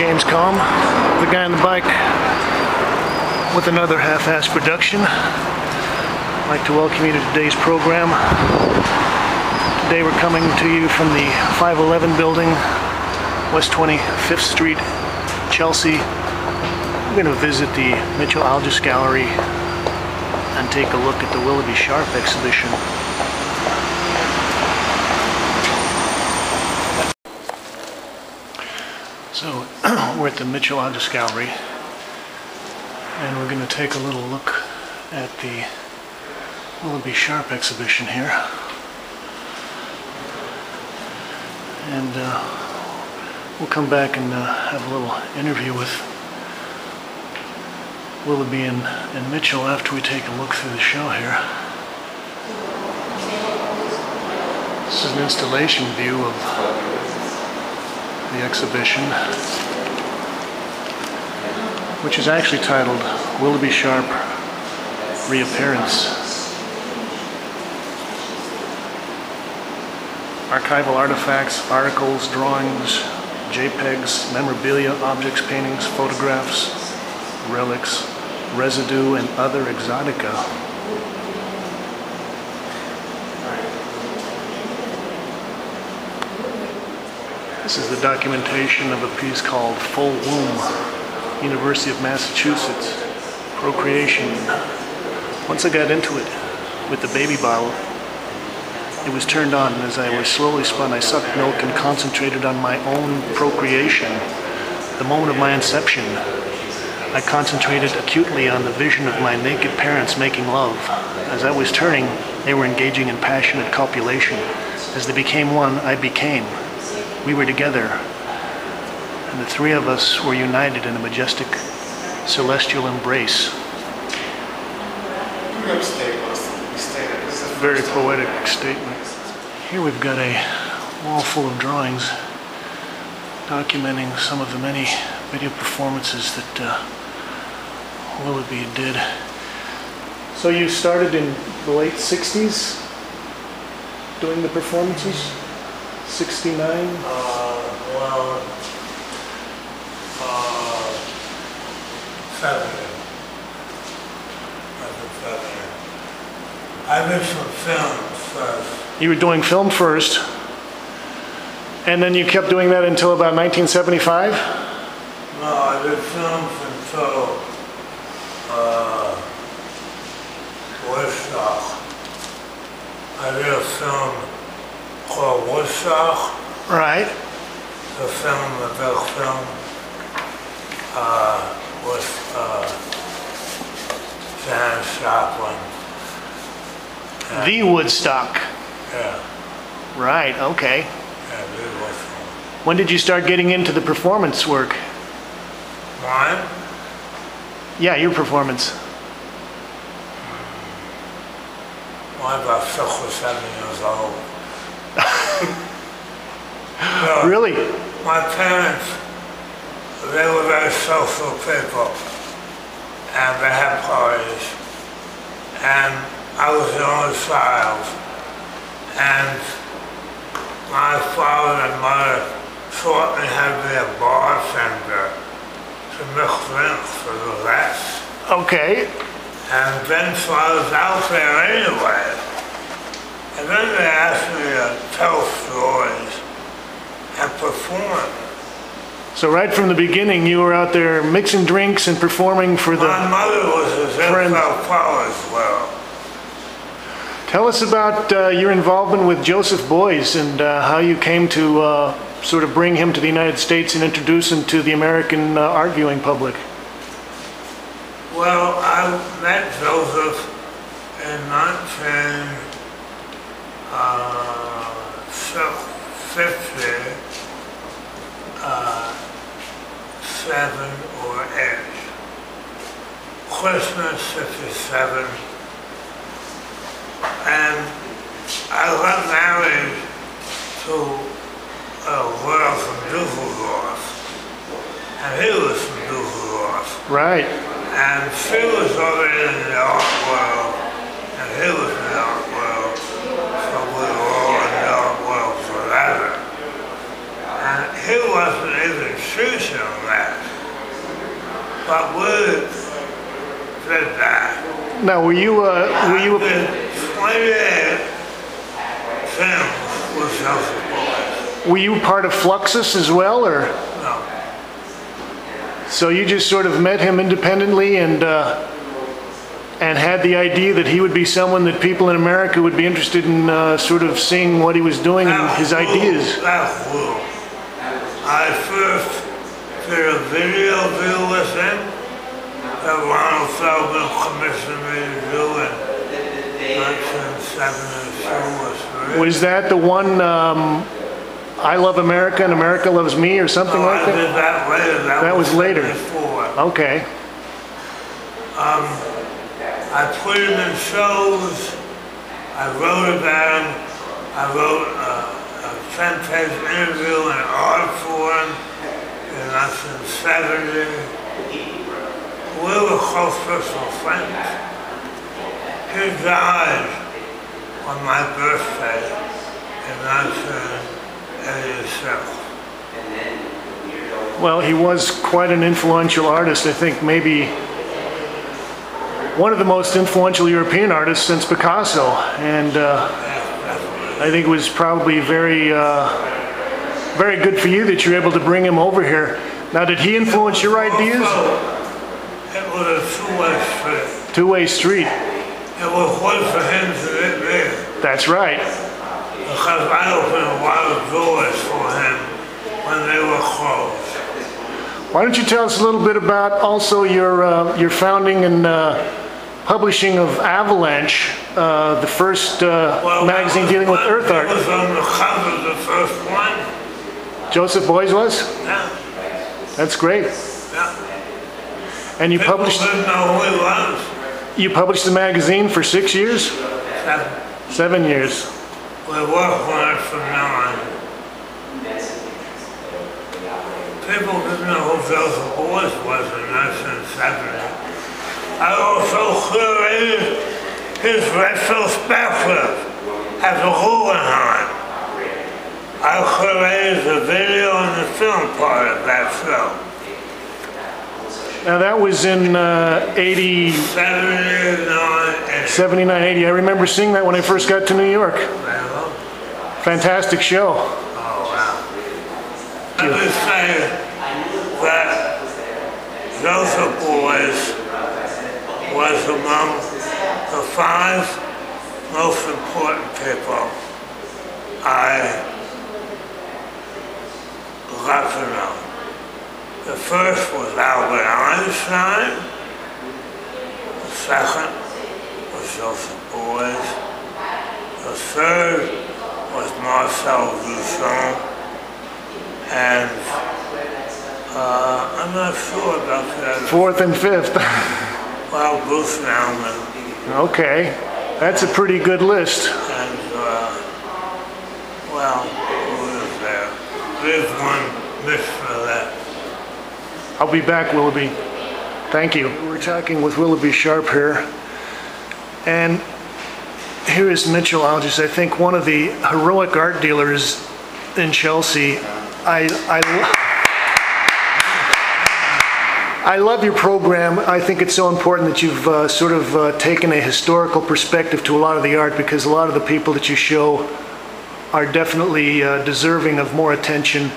Kalm, the guy on the bike, with another half-ass production. I'd like to welcome you to today's program. Today we're coming to you from the 511 building, West 25th Street, Chelsea. We're going to visit the Mitchell Algus Gallery and take a look at the Willoughby Sharp exhibition. So we're at the Mitchell Algus Gallery, and we're going to take a little look at the Willoughby Sharp exhibition here. And we'll come back and have a little interview with Willoughby and Mitchell after we take a look through the show here. This is an installation view of the exhibition, which is actually titled Willoughby Sharp Reappearance. Archival artifacts, articles, drawings, JPEGs, memorabilia, objects, paintings, photographs, relics, residue, and other exotica. This is the documentation of a piece called Full Womb, University of Massachusetts, Procreation. Once I got into it with the baby bottle, it was turned on, and as I was slowly spun, I sucked milk and concentrated on my own procreation. The moment of my inception, I concentrated acutely on the vision of my naked parents making love. As I was turning, they were engaging in passionate copulation. As they became one, I became. We were together, and the three of us were united in a majestic, celestial embrace. Very poetic statement. Here we've got a wall full of drawings documenting some of the many video performances that Willoughby did. So you started in the late 60s doing the performances? 69? Well, 70. I did some film first. You were doing film first, and then you kept doing that until about 1975? No, I did films until Woodstock. I did a film called Woodstock. Right. The big film, with Janis Joplin. The Woodstock. Yeah. Right, okay. Yeah, the Woodstock. When did you start getting into the performance work? Mine? Yeah, your performance. Well, I'm about 6 or 7 years old. So, Really? my parents, they were very social people, and they had parties, and I was the only child, and my father and mother taught me how to be a bartender, to mix drinks for the rest. Okay. And then so I was out there anyway, and then they asked me to tell stories and perform. So right from the beginning, you were out there mixing drinks and performing for the My mother was a Zippo as well. Tell us about your involvement with Joseph Beuys and how you came to sort of bring him to the United States and introduce him to the American art viewing public. Well, I met Joseph in 1957 or 8. Christmas 57. And I got married to a girl from Düsseldorf, and he was from Düsseldorf. Right. And she was already in the art world, and he was in the art world, so we were all in the art world forever. And he wasn't even shooting that were you did 28 films with Joseph Beuys. were you part of Fluxus as well, or? No. So you just sort of met him independently and had the idea that he would be someone that people in America would be interested in sort of seeing what he was doing and his ideas. That's cool. I first did a video with him that Ronald Feldman commissioned me to do in 1972 or 3. Was that the one, I Love America and America Loves Me or something like I that? did that later. That was later. 74. Okay. I put him in shows. I wrote about him. I wrote a 10-page interview in art for him in 1970. We were close personal friends. He died on my birthday in 1986. Well, he was quite an influential artist. I think maybe one of the most influential European artists since Picasso. And I think it was probably very good for you that you were able to bring him over here. Now, did he influence your ideas? It was a two-way street. Two-way street. It was one for him to get me. That's right. Because I opened a lot of doors for him when they were closed. Why don't you tell us a little bit about also your founding and publishing of Avalanche, the first magazine dealing with earth art. It was on the cover of the first one. Joseph Beuys was? Yeah. That's great. Yeah. And you People published didn't know who he was. you published the magazine for 6 years? 7 years. We worked on it for 9. People didn't know who Joseph Beuys was in 1970. I also curated his retrospective at the Guggenheim. I curated the video and the film part of that film. Now that was in 80, 79, 80. I remember seeing that when I first got to New York. Fantastic show. Oh, wow. Let me say that Joseph Beuys was among the 5 most important people I got to know. The first was Albert Einstein. The second was Joseph Beuys. The third was Marcel Duchamp. And I'm not sure about that. 4th and 5th. Well, Bruce Nauman. Okay. That's a pretty good list. And, well, who is there? There's one miss for that. I'll be back, Willoughby. Thank you. We're talking with Willoughby Sharp here. And here is Mitchell Algus, I think one of the heroic art dealers in Chelsea. I love your program. I think it's so important that you've sort of taken a historical perspective to a lot of the art, because a lot of the people that you show are definitely deserving of more attention.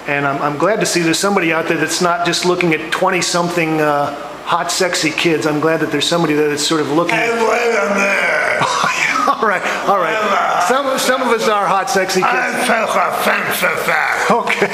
And I'm glad to see there's somebody out there that's not just looking at 20-something hot, sexy kids. I'm glad that there's somebody there that's sort of looking Hey, wait a minute. all right. Some of us are hot, sexy kids. I took offense at that. Okay.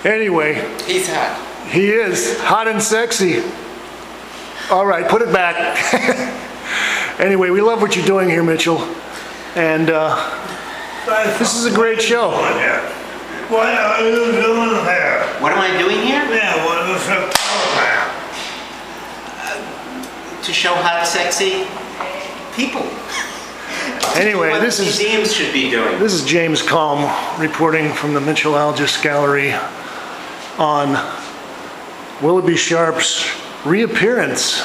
Anyway. He's hot. He is hot and sexy. All right, put it back. Anyway, we love what you're doing here, Mitchell. And this is a great show. What are you doing here? What am I doing here? Yeah, what is the program? To show hot, sexy people. Anyway, what this is museums should be doing. This is James Kalm reporting from the Mitchell Algus Gallery on Willoughby Sharp's Reappearance.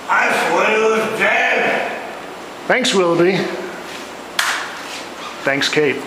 I swear he was dead. Thanks, Willoughby. Thanks, Kate.